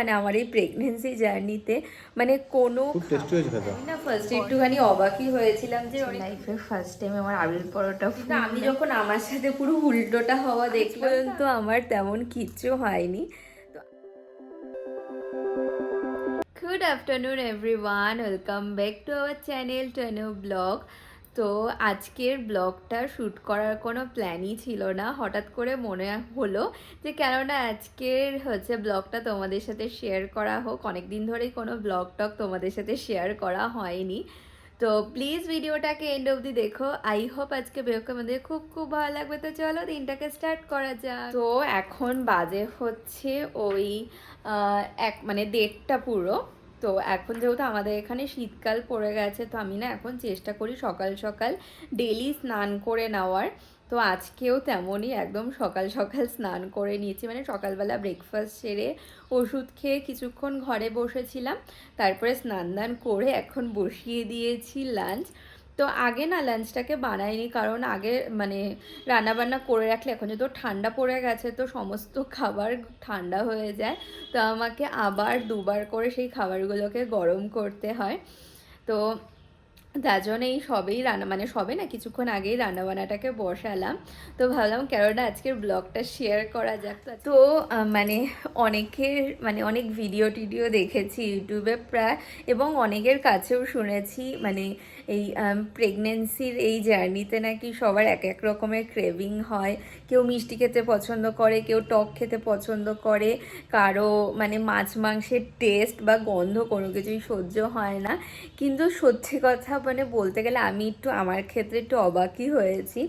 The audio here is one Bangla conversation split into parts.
মানে আমার এই প্রেগনেন্সি জার্নিতে মানে কোনো না ফার্স্ট একটুখানি অবাকই হয়েছিলাম যে লাইফে ফার্স্ট টাইম আমার আলুর পরোটা। কিন্তু আমি যখন আমার সাথে পুরো উল্টোটা হওয়া দেখলাম তো আমার তেমন কিচ্ছু হয়নি। Good afternoon everyone, welcome back to our channel Tonu blog. তো আজকের ব্লগটা শ্যুট করার কোনো প্ল্যানই ছিল না, হঠাৎ করে মনে হলো যে কেননা আজকের ব্লগটা তোমাদের সাথে শেয়ার করা হোক। অনেক দিন ধরেই কোনো ব্লগ টক তোমাদের সাথে শেয়ার করা হয়নি, তো প্লিজ ভিডিওটাকে এন্ড অবধি দেখো। আই হোপ আজকে ভিডিওকে আমাদের খুব খুব ভালো লাগবে। তো চলো দিনটাকে স্টার্ট করা যাক। তো এখন বাজে হচ্ছে ওই মানে 1:30 পুরো। তো এখন যেহেতু আমাদের এখানে শীতকাল পড়ে গেছে, তো আমি না এখন চেষ্টা করি সকাল সকাল ডেলি স্নান করে নেওয়ার। তো আজকেও তেমনই একদম সকাল সকাল স্নান করে নিয়েছি, মানে সকালবেলা ব্রেকফাস্ট সেরে ওষুধ খেয়ে কিছুক্ষণ ঘরে বসেছিলাম, তারপরে স্নান দান করে এখন বসিয়ে দিয়েছি লাঞ্চ। তো আগে না লাঞ্চটাকে বানাইনি, কারণ আগে মানে রান্নাবান্না করে রাখলে এখন যেহেতু ঠান্ডা পড়ে গেছে তো সমস্ত খাবার ঠান্ডা হয়ে যায়, তো আমাকে আবার দুবার করে সেই খাবারগুলোকে গরম করতে হয়। তো তার জন্য এই সবেই মানে সবে না কিছুক্ষণ আগেই রান্নাবান্নাটাকে বসালাম। তো ভাবলাম কেননা আজকের ব্লগটা শেয়ার করা যাক। তো মানে অনেক ভিডিও টিডিও দেখেছি ইউটিউবে প্রায়, এবং অনেকের কাছেও শুনেছি মানে এই প্রেগনেন্সির এই জার্নিতে নাকি সবার এক এক রকমের ক্রেভিং হয়। কেউ মিষ্টি খেতে পছন্দ করে, কেউ টক খেতে পছন্দ করে, কারো মানে মাছ মাংসের টেস্ট বা গন্ধ কোনো কিছুই সহ্য হয় না। কিন্তু সত্যি কথা মানে বলতে গেলে আমি একটু আমার ক্ষেত্রে একটু অবাকই হয়েছি।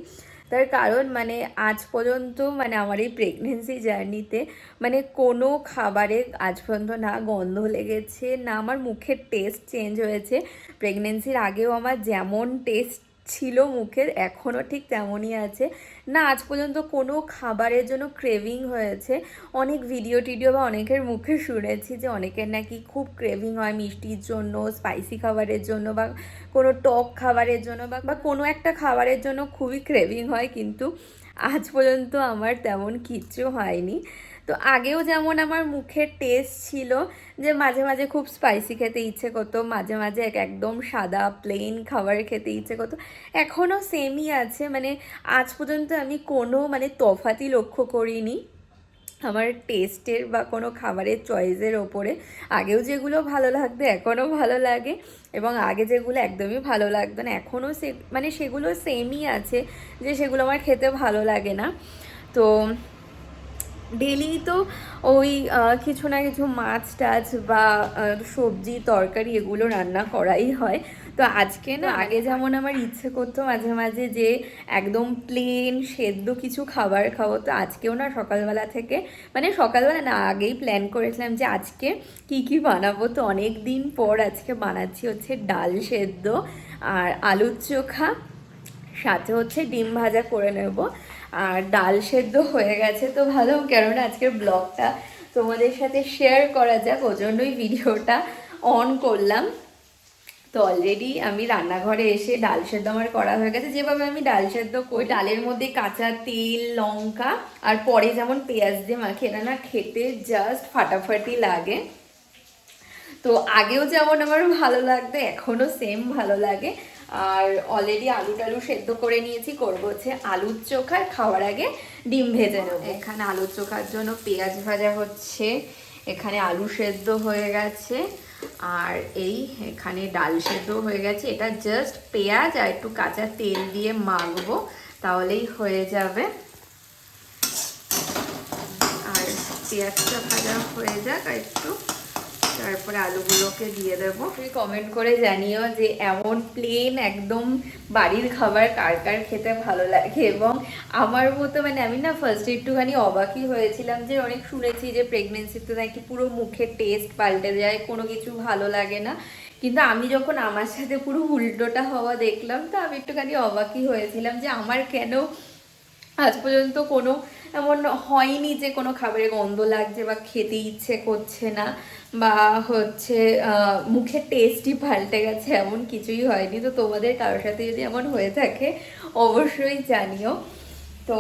তার কারণ মানে আজ পর্যন্ত মানে আমার এই প্রেগনেন্সি জার্নিতে মানে কোনো খাবারে আজ পর্যন্ত না গন্ধ লেগেছে, না আমার মুখের টেস্ট চেঞ্জ হয়েছে। প্রেগনেন্সির আগেও আমার যেমন টেস্ট ছিল মুখের এখনও ঠিক তেমনই আছে। না আজ পর্যন্ত কোনো খাবারের জন্য ক্রেভিং হয়েছে। অনেক ভিডিও টিডিও বা অনেকের মুখে শুনেছি যে অনেকের নাকি খুব ক্রেভিং হয় মিষ্টির জন্য, স্পাইসি খাবারের জন্য, বা কোনো টক খাবারের জন্য, বা কোনো একটা খাবারের জন্য খুবই ক্রেভিং হয়, কিন্তু আজ পর্যন্ত আমার তেমন কিচ্ছু হয়নি। তো আগেও যেমন আমার মুখের টেস্ট ছিল যে মাঝে মাঝে খুব স্পাইসি খেতে ইচ্ছে করতো, মাঝে মাঝে একদম সাদা প্লেন খাবার খেতে ইচ্ছে করতো, এখনও সেমই আছে। মানে আজ পর্যন্ত আমি কোনো মানে তফাৎই লক্ষ্য করিনি আমার টেস্টের বা কোনো খাবারের চয়েসের ওপরে। আগেও যেগুলো ভালো লাগতো এখনও ভালো লাগে, এবং আগে যেগুলো একদমই ভালো লাগতো না এখনও মানে সেগুলো সেমই আছে, যে সেগুলো আমার খেতে ভালো লাগে না। তো ডেলি তো ওই কিছু না কিছু মাছ টাছ বা সবজি তরকারি এগুলো রান্না করাই হয়। তো আজকে না আগে যেমন আমার ইচ্ছে করতো মাঝে মাঝে যে একদম প্লেন সেদ্ধ কিছু খাবার খাবো, তো আজকেও না সকালবেলা থেকে মানে সকালবেলা না আগেই প্ল্যান করেছিলাম যে আজকে কি কি বানাবো। তো অনেক দিন পর আজকে বানাচ্ছি হচ্ছে ডাল সেদ্ধ আর আলুর চোখা, সাথে হচ্ছে ডিম ভাজা করে নেব। আর ডাল সেদ্ধ হয়ে গেছে তো ভালো, কেননা আজকের ব্লগটা তোমাদের সাথে শেয়ার করা যাক, ওই জন্যই ভিডিওটা অন করলাম। তো অলরেডি আমি রান্নাঘরে এসে ডাল সেদ্ধ আমার করা হয়ে গেছে। যেভাবে আমি ডাল সেদ্ধ করি, ডালের মধ্যে কাঁচা তেল, লঙ্কা আর পরে যেমন পেঁয়াজ দিয়ে মাখি, এটা না খেতে জাস্ট ফাটাফাটি লাগে। তো আগেও যেমন আমার ভালো লাগতো এখনও সেম ভালো লাগে। আর অলরেডি আলু টালু সেদ্ধ করে নিয়েছি, করবো হচ্ছে আলুর চোখা, খাওয়ার আগে ডিম ভেজে নেবো। এখানে আলুর চোখার জন্য পেঁয়াজ ভাজা হচ্ছে, এখানে আলু সেদ্ধ হয়ে গেছে, আর এই এখানে ডাল সেদ্ধ হয়ে গেছে। এটা জাস্ট পেঁয়াজ আর একটু কাঁচা তেল দিয়ে মাখবো, তাহলেই হয়ে যাবে। আর পেঁয়াজটা ভাজা হয়ে যাক আর একটু, তারপরে আলুগুলোকে দিয়ে দেবো। তুমি কমেন্ট করে জানিও যে এমন প্লেন একদম বাড়ির খাবার কার কার খেতে ভালো লাগে। এবং আমার মতো মানে আমি না ফার্স্টে একটুখানি অবাকই হয়েছিলাম যে অনেক শুনেছি যে প্রেগনেন্সিতে নাকি পুরো মুখের টেস্ট পাল্টে যায়, কোনো কিছু ভালো লাগে না, কিন্তু আমি যখন আমার সাথে পুরো উল্টোটা হওয়া দেখলাম তো আমি একটুখানি অবাকই হয়েছিলাম যে আমার কেন আজ পর্যন্ত কোনো এমন হয়নি যে কোনো খাবারে গন্ধ লাগছে বা খেতে ইচ্ছে করছে না, বা মুখের টেস্টই পাল্টে গেছে, এমন কিছুই হয়নি। তো তোমাদের কারোর সাথে যদি এমন হয়ে থাকে অবশ্যই জানিও। তো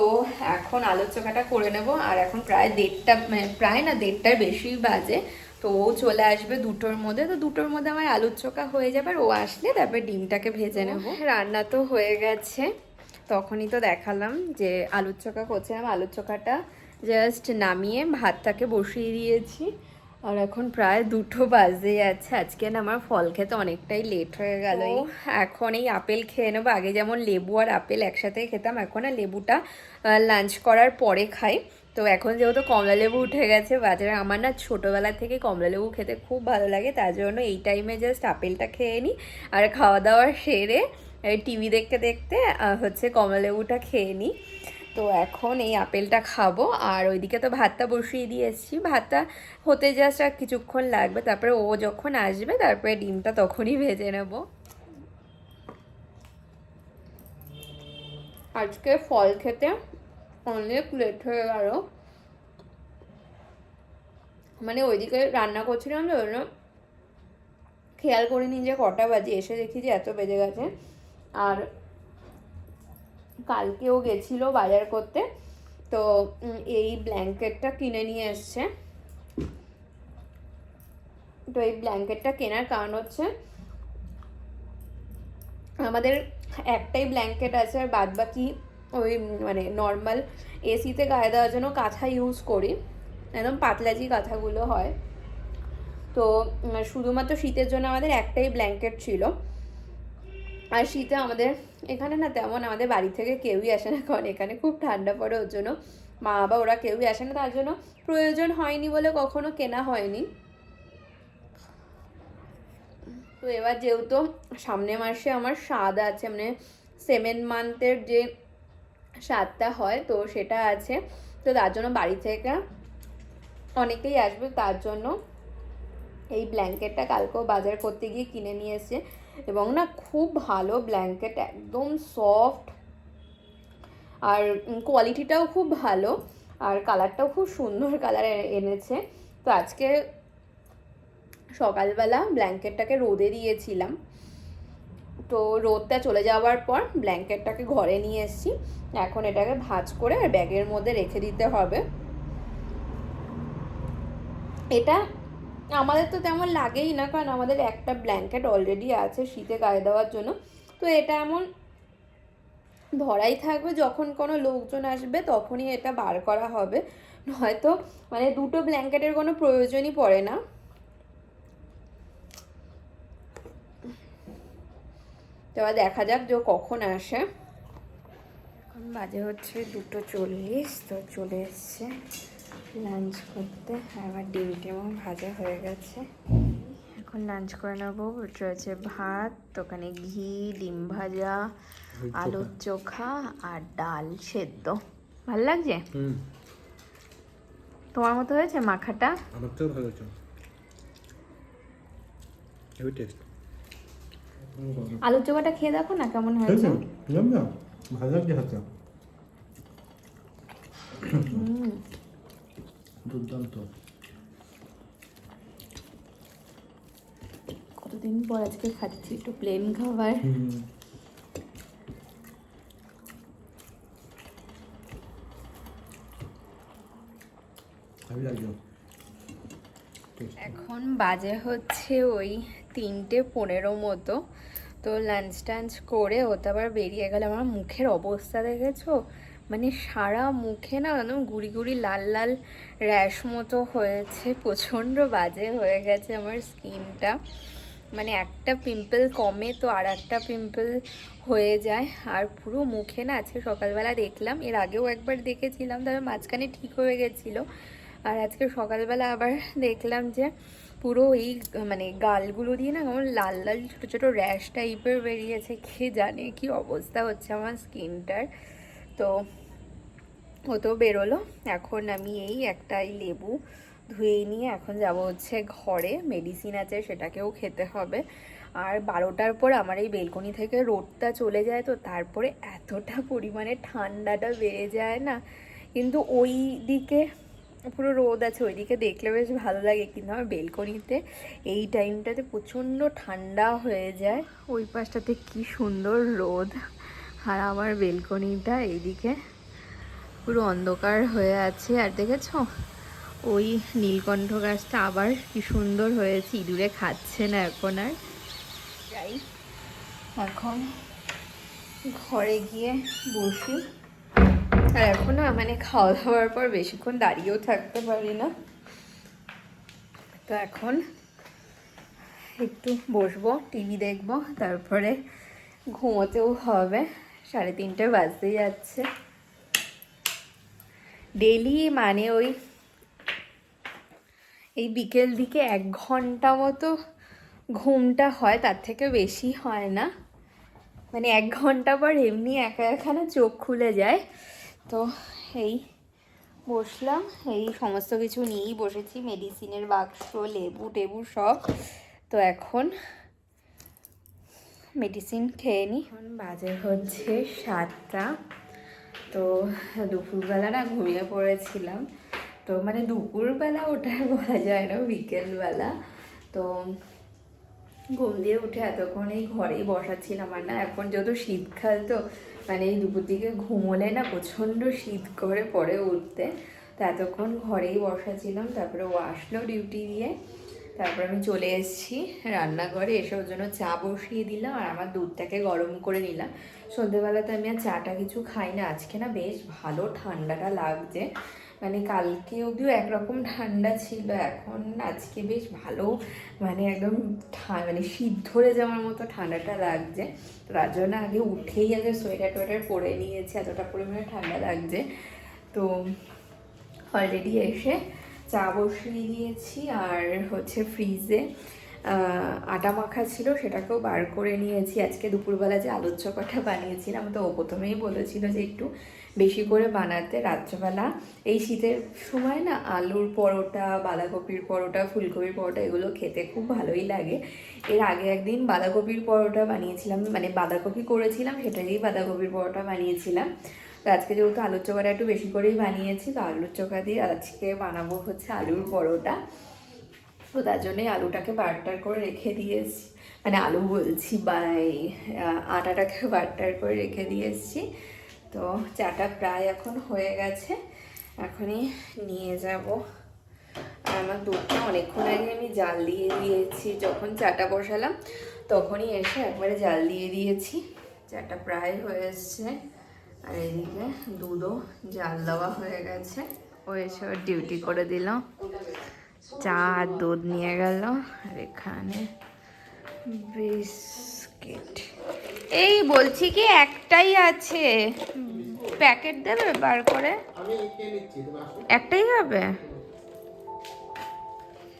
এখন আলুর চোখাটা করে নেব। আর এখন প্রায় 1:30, মানে প্রায় না 1:30টার বেশি বাজে। তো ও চলে আসবে 2টোর মধ্যে, তো 2টোর মধ্যে আমার আলুর চোখা হয়ে যাবে, আর ও আসলে তারপরে ডিমটাকে ভেজে নেব। রান্না তো হয়ে গেছে, তখনই তো দেখালাম যে আলুর চোখা করছিলাম। আলুর চোখাটা জাস্ট নামিয়ে ভাতটাকে বসিয়ে দিয়েছি, আর এখন প্রায় 2টো বাজে যাচ্ছে। আজকে না আমার ফল খেতে অনেকটাই লেট হয়ে গেল। এখন এই আপেল খেয়ে নেবো। আগে যেমন লেবু আর আপেল একসাথে খেতাম, এখন আর লেবুটা লাঞ্চ করার পরে খাই। তো এখন যেহেতু কমলা লেবু উঠে গেছে বাজারে, আমার না ছোটোবেলা থেকে কমলা লেবু খেতে খুব ভালো লাগে, তার জন্য এই টাইমে জাস্ট আপেলটা খেয়ে নিই, আর খাওয়া দাওয়া সেরে টিভি দেখতে দেখতে হচ্ছে কমলা লেবুটা খেয়ে নিই। তো এখন এই আপেলটা খাবো, আর ওইদিকে তো ভাতটা বসিয়ে দিয়ে এসেছি, ভাতটা হতে জাস্ট আর কিছুক্ষণ লাগবে, তারপরে ও যখন আসবে তারপরে ডিমটা তখনই ভেজে নেব। আজকে ফল খেতে অনেক লেট হয়ে গেল, মানে ওইদিকে রান্না করছিলাম তো ওই খেয়াল করিনি যে কটা বাজে, এসে দেখি যে এত বেজে গেছে। আর কালকেও গেছিলো বাজার করতে, তো এই ব্ল্যাঙ্কেটটা কিনে নিয়ে এসছে। তো এই ব্ল্যাঙ্কেটটা কেনার কারণ হচ্ছে আমাদের একটাই ব্ল্যাঙ্কেট আছে, আর বাদ বাকি ওই মানে নর্মাল এসিতে গায়ে দেওয়ার জন্য কাঁথা ইউজ করি, একদম পাতলা যে কাঁথাগুলো হয়। তো শুধুমাত্র শীতের জন্য আমাদের একটাই ব্ল্যাঙ্কেট ছিল, আর শীতে আমাদের এখানে না তেমন আমাদের বাড়ি থেকে কেউই আসে না, কারণ এখানে খুব ঠান্ডা পড়ে, ওর জন্য মা বাবা ওরা কেউই আসে না, তার জন্য প্রয়োজন হয়নি বলে কখনো কেনা হয়নি। তো এবার যেহেতু সামনে মাসে আমার স্বাদ আছে, মানে 7 মান্থের যে স্বাদটা হয় তো সেটা আছে, তো তার জন্য বাড়ি থেকে অনেকেই আসবে, তার জন্য এই ব্ল্যাঙ্কেটটা কালকেও বাজার করতে গিয়ে কিনে নিয়ে এসেছে। এবং না খুব ভালো ব্ল্যাঙ্কেট, একদম সফট, আর কোয়ালিটিটাও খুব ভালো, আর কালারটাও খুব সুন্দর কালার এনেছে। তো আজকে সকালবেলা ব্ল্যাঙ্কেটটাকে রোদে দিয়েছিলাম, তো রোদটা চলে যাওয়ার পর ব্ল্যাঙ্কেটটাকে ঘরে নিয়ে এসেছি। এখন এটাকে ভাঁজ করে আর ব্যাগের মধ্যে রেখে দিতে হবে। এটা আমাদের তো তেমন লাগেই না, কারণ আমাদের একটা ব্ল্যাঙ্কেট অলরেডি আছে শীতে গায়ে দেওয়ার জন্য, তো এটা এমন ধরাই থাকবে, যখন কোনো লোকজন আসবে তখনই এটা বার করা হবে, নয়তো মানে 2টো ব্ল্যাঙ্কেটের কোনো প্রয়োজনই পড়ে না। তো এবার দেখা যাক যে কখন আসে। এখন বাজে হচ্ছে 2:40, তো চলে এসছে লাঞ্চ করতে। আমার ডিম টিমও ভাজা হয়ে গেছে, এখন লাঞ্চ করে নেবো। রয়েছে ভাত, ওখানে ঘি, ডিম ভাজা, আলুর চোখা আর ডাল সেদ্ধ। ভাল লাগছে? তোমার মতো হয়েছে মাখাটা? আমার তো ভালো হয়েছে, হেভি টেস্ট। আলুর চোখাটা খেয়ে দেখো না কেমন হয়েছে। ভালো লাগছে হাতে, দুর্দান্ত। কতদিন পর আজকে খাচ্ছি একটু প্লেন খাবার। এখন বাজে হচ্ছে ওই 3:15 মতো, তো লাঞ্চ টাঞ্চ করে হতে আবার বেরিয়ে গেলে। আমার মুখের অবস্থা দেখেছো, মানে সারা মুখে না একদম গুড়ি গুড়ি লাল লাল র্যাশ মতো হয়েছে, প্রচণ্ড বাজে হয়ে গেছে আমার স্কিনটা, মানে একটা পিম্পল কমে তো আর একটা পিম্পল হয়ে যায়। আর পুরো মুখে না আজকে সকালবেলা দেখলাম, এর আগেও একবার দেখেছিলাম তবে মাঝখানে ঠিক হয়ে গেছিলো, আর আজকে সকালবেলা আবার দেখলাম যে পুরো এই মানে গালগুলো দিয়ে না কেমন লাল লাল ছোটো ছোটো র্যাশ টাইপের বেরিয়েছে, কে জানে কি অবস্থা হচ্ছে আমার স্কিনটার। তো ও তো বেরোলো, এখন আমি এই একটাই লেবু ধুয়ে নিয়ে এখন যাব হচ্ছে ঘরে, মেডিসিন আছে সেটাকেও খেতে হবে। আর 12টার পর আমার এই বেলকনি থেকে রোদটা চলে যায়, তো তারপরে এতটা পরিমাণে ঠান্ডাটা বেড়ে যায় না, কিন্তু ওই দিকে পুরো রোদ আছে, ওইদিকে দেখলে বেশ ভালো লাগে, কিন্তু আমার বেলকনিতে এই টাইমটাতে প্রচণ্ড ঠান্ডা হয়ে যায়। ওই পাশটাতে কি সুন্দর রোদ, আর আমার বেলকনিটা এইদিকে পুরো অন্ধকার হয়ে আছে। আর দেখেছো ওই নীলকণ্ঠ গাছটা আবার কি সুন্দর হয়েছে, ইঁদুরে খাচ্ছে না এখন আর। যাই এখন ঘরে গিয়ে বসি। আর এখন না মানে খাওয়া দাওয়ার পর বেশিক্ষণ দাঁড়িয়েও থাকতে পারি না, তো এখন একটু বসবো, টিভি দেখবো, তারপরে ঘুমোতেও হবে। 3:30 বাজতে যাচ্ছে। ডেলি মানে ওই এই বিকেল দিকে 1 ঘন্টা মতো ঘুমটা হয়, তার থেকে বেশি হয় না। মানে 1 ঘন্টা পর এমনি একা এখানে চোখ খুলে যায়। তো এই বসলাম, এই সমস্ত কিছু নিয়েই বসেছি, মেডিসিনের বাক্স, লেবু টেবু সব। তো এখন মেডিসিন খেয়ে নিই। এখন বাজে হচ্ছে 7টা। তো দুপুরবেলা না ঘুমিয়ে পড়েছিলাম, তো মানে দুপুরবেলা ওটা বলা যায় না, বিকেলবেলা। তো ঘুম দিয়ে উঠে এতক্ষণ এই ঘরেই বসাচ্ছিলাম। আর না এখন যত শীতকাল, তো মানে এই দুপুর দিকে ঘুমোলে না প্রচণ্ড শীত করে পরে উঠতে। তো এতক্ষণ ঘরেই বসাচ্ছিলাম, তারপরে ও আসলো ডিউটি দিয়ে, তারপর আমি চলে এসেছি রান্নাঘরে। এসে ওর জন্য চা বসিয়ে দিলাম আর আমার দুধটাকে গরম করে নিলাম। সন্ধ্যেবেলাতে আমি আর চাটা কিছু খাই না। আজকে না বেশ ভালো ঠান্ডাটা লাগছে, মানে কালকে অবধিও একরকম ঠান্ডা ছিল, এখন আজকে বেশ ভালো, মানে একদম মানে শীত ধরে যাওয়ার মতো ঠান্ডাটা লাগছে। তো তার জন্য আগে উঠেই আগে সোয়েটার টোয়েটার পরে নিয়েছি, এতটা পরিমাণে ঠান্ডা লাগছে। তো অলরেডি এসে চা বসিয়ে দিয়েছি, আর হচ্ছে ফ্রিজে আটা মাখা ছিল, সেটাকেও বার করে নিয়েছি। আজকে দুপুরবেলা যে আলুর চপাটা বানিয়েছিলাম, তো ও প্রথমেই বলেছিল যে একটু বেশি করে বানাতে। রাত্রেবেলা এই শীতের সময় না আলুর পরোটা, বাঁধাকপির পরোটা, ফুলকপির পরোটা এগুলো খেতে খুব ভালোই লাগে। এর আগে একদিন বাঁধাকপির পরোটা বানিয়েছিলাম, মানে বাঁধাকপি করেছিলাম, সেটাকেই বাঁধাকপির পরোটা বানিয়েছিলাম। তো আজকে যেহেতু আলুর চোখাটা একটু বেশি করেই বানিয়েছি, তো আলুর চোখা দিয়ে আজকে বানাবো হচ্ছে আলুর পরোটা। তো তার জন্যই আলুটাকে বাটার করে রেখে দিয়েছি, মানে আলু বলছি বা এই আটাটাকে বাটার করে রেখে দিয়েছি। তো চাটা প্রায় এখন হয়ে গেছে, এখনই নিয়ে যাব। আর আমার দুধটা অনেকক্ষণ আগে আমি জাল দিয়ে দিয়েছি, যখন চাটা বসালাম তখনই এসে একবারে জাল দিয়ে দিয়েছি। চাটা প্রায় হয়ে এসছে, আর এদিকে দুধও জাল দেওয়া হয়ে গেছে। ও এসে ওর ডিউটি করে দিল, চা আর দুধ নিয়ে গেল। আর এখানে বিস্কিট, এই বলছি কি একটাই আছে, প্যাকেট দেবে বার করে? একটাই হবে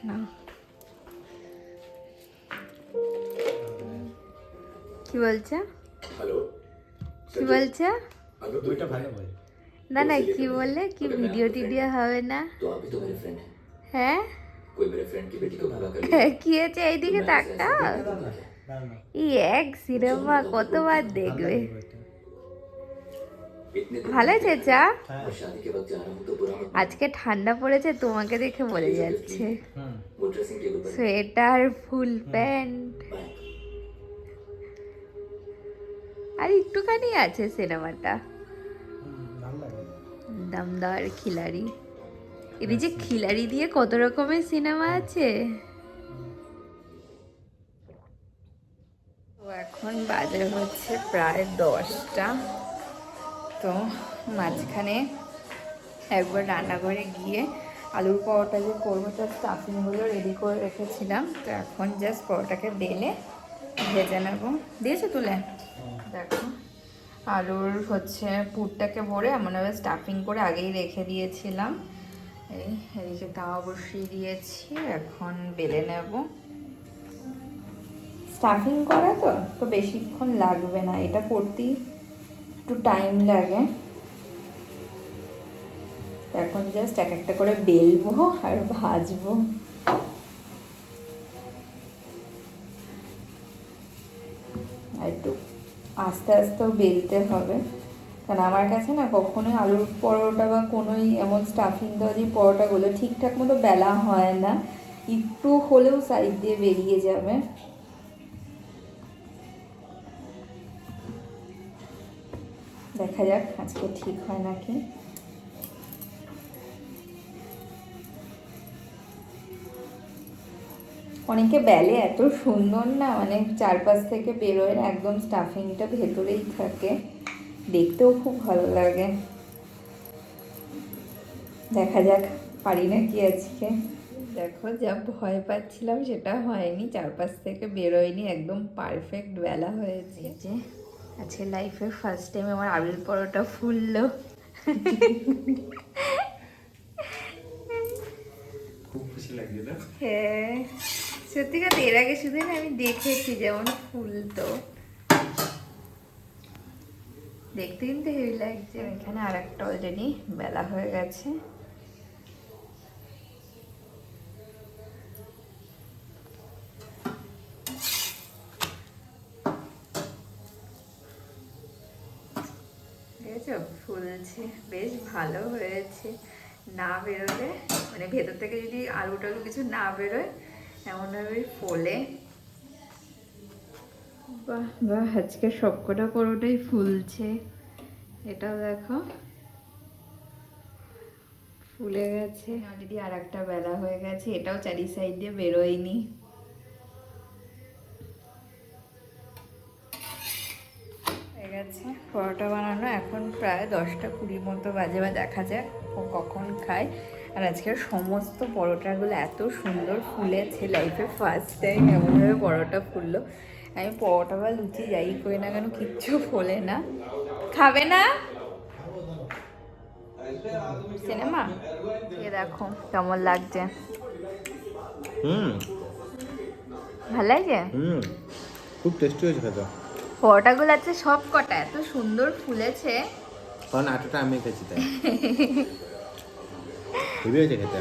না? কি বলছে? কি বলছে? না না, কি বললে? কি ভিডিও টিডিও হবে না? হ্যাঁ কি হয়েছে? এইদিকে তাকটা, এই এক সিনেমা কতবার দেখবে। ভালো আছে চা? আজকে ঠান্ডা পড়েছে, তোমাকে দেখে বলে যাচ্ছে। সোয়েটার, ফুল প্যান্ট, আর একটুখানি আছে সিনেমাটা। দমদার খিলাড়ি, এটি যে খিলাড়ি দিয়ে কত রকমের সিনেমা আছে। তো এখন বাজে হচ্ছে প্রায় 10টা। তো মাঝখানে একবার রান্নাঘরে গিয়ে আলুর পরোটা যে করবো তার স্টাফিংগুলো রেডি করে রেখেছিলাম। তো এখন জাস্ট পরোটাকে বেলে ভেজে নেবো। দিয়েছো তুলে? দেখো আলুর হচ্ছে পুরটাকে ভরে এমনভাবে স্টাফিং করে আগেই রেখে দিয়েছিলাম। এদিকে তাওয়া বসিয়ে দিয়েছি, এখন বেলে নেব। স্টাফিং করা তো বেশিক্ষণ লাগবে না, এটা করতেই একটু টাইম লাগে। এখন জাস্ট এক একটা করে বেলবো আর ভাজবো। আর একটু আস্তে আস্তেও বেলতে হবে, কারণ আমার কাছে না কখনোই আলুর পরোটা বা কোনোই এমন স্টাফিং দেওয়া যে পরোটাগুলো ঠিকঠাক মতো বেলা হয় না, একটু হলেও সাইড দিয়ে বেরিয়ে যাবে। দেখা যাক আজকে ঠিক হয় নাকি। অনেকে বেলে এত সুন্দর না, মানে চারপাশ থেকে বেরোয় না, একদম স্টাফিংটা ভেতরেই থাকে, দেখতেও খুব ভালো লাগে। দেখা যাক পারি নাকি আজকে। দেখো যা ভয় পাচ্ছিলাম সেটা হয়নি, চারপাশ থেকে বেরোয়নি, একদম পারফেক্ট বেলা হয়েছে। যে আজকে লাইফে ফার্স্ট টাইম আমার আলুর পরোটা ফুললো। খুব খুশি লাগছে না? হ্যাঁ সত্যি কথা, এর আগে শুধু না আমি দেখেছি যেমন ফুলতো, দেখতে কিন্তু হেভি লাগছে। এখানে আর একটা অলরেডি বেলা হয়ে গেছে। দেখেছো ফুলছে, বেশ ভালো হয়েছে। না বেরোলে মানে ভেতর থেকে যদি আলু টালু কিছু না বেরোয় এমনভাবে ফোলে। বাহ বাহ, আজকে সবকটা পরোটাই ফুলছে। এটাও দেখো ফুলে গেছে। অলরেডি আর একটা বেলা হয়ে গেছে, এটাও চারি সাইড দিয়ে বেরোয়নি। হয়ে গেছে পরোটা বানানো, এখন প্রায় 10টা 20 মতো বাজে, বা দেখা যাক ও কখন খায়। আর আজকের সমস্ত পরোটাগুলো এত সুন্দর ফুলেছে, লাইফে ফার্স্ট টাইম এমনভাবে পরোটা ফুললো। আমি পরোটা বা লুচি যাই করি না কেন কিচ্ছু ফোলে না। খাবে না সিনেমা? এ দেখো কেমন লাগছে, ভালো লাগছে? খুব টেস্টি হয়েছে খেতে। পরোটাগুলো আছে সব কটা এত সুন্দর ফুলেছে। কারণ আটাটা আমি খেয়েছি তাই। হেভি হয়েছে খেতে।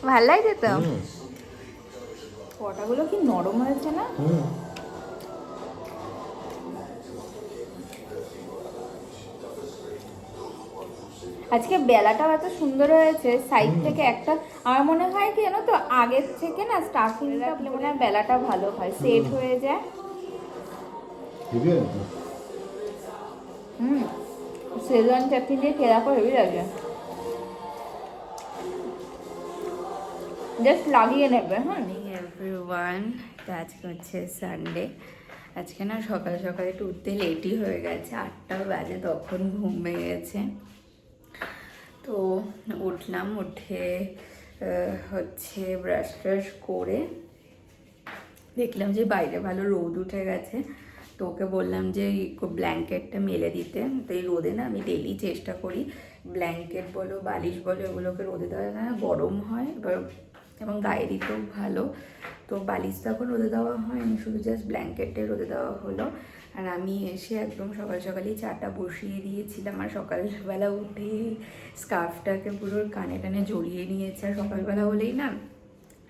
ভালো লাগছে তো? পরোটাগুলো কি নরম হয়েছে না? আজকে বেলাটাও এত সুন্দর হয়েছে, সাইড থেকে একটা আমার মনে হয় কি জানো তো, আগের থেকে না স্টাফিং রাখলে মনে হয় বেলাটা ভালো হয়, সেট হয়ে যায়। হেভি হয়েছে। সেজন চাটনি দিয়ে খেয়ে রাখো, হেভি লাগে, জাস্ট লাগিয়ে নেবে। হ্যাঁ এভরিওয়ান, তো আজকে হচ্ছে সানডে। আজকে না সকাল সকালে একটু উঠতে লেটই হয়ে গেছে, 8টা বাজে, তখন ঘুম ভেঙে গেছে। তো উঠলাম, উঠে হচ্ছে ব্রাশ ট্রাশ করে দেখলাম যে বাইরে ভালো রোদ উঠে গেছে। তো ওকে বললাম যে ব্ল্যাঙ্কেটটা মেলে দিতে। তো এই রোদে না আমি ডেলি চেষ্টা করি ব্ল্যাঙ্কেট বলো বালিশ বলো এগুলোকে রোদে দেওয়া না, গরম হয় এবার, এবং গায়ে দিতেও ভালো। তো বালিশ তো এখন রোদে দেওয়া হয়নি, শুধু জাস্ট ব্ল্যাঙ্কেটে রোদে দেওয়া হলো। আর আমি এসে একদম সকাল সকালেই চাটা বসিয়ে দিয়েছিলাম। আর সকালবেলা উঠেই স্কার্ফটাকে পুরো কানে টানে জড়িয়ে নিয়েছে। আর সকালবেলা হলেই না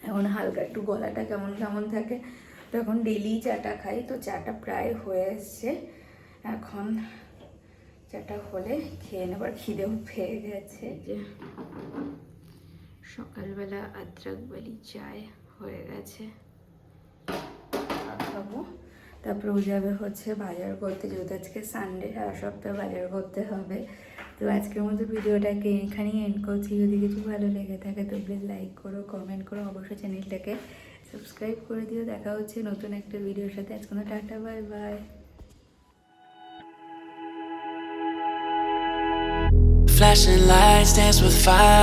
এখন হালকা একটু গলাটা কেমন কেমন থাকে, তো এখন ডেলি চাটা খাই। তো চাটা প্রায় হয়ে এসছে, এখন চাটা হলে খেয়ে নেবার, খিদেও পেয়ে গেছে। যে সকালবেলা আদ্রক বালি চায় হয়ে গেছে, খাবো। তারপরে ও যাবে হচ্ছে বাজার করতে, যেহেতু আজকে সানডে, সারা সপ্তাহ বাজার করতে হবে। তো আজকের মতো ভিডিওটাকে এখানেই এন্ড করছি। যদি কিছু ভালো লেগে থাকে তো প্লিজ লাইক করো, কমেন্ট করো, অবশ্যই চ্যানেলটাকে সাবস্ক্রাইব করে দিও। দেখা হচ্ছে নতুন একটা ভিডিওর সাথে। আজকে tata, bye bye. Flashing lights dance with fire.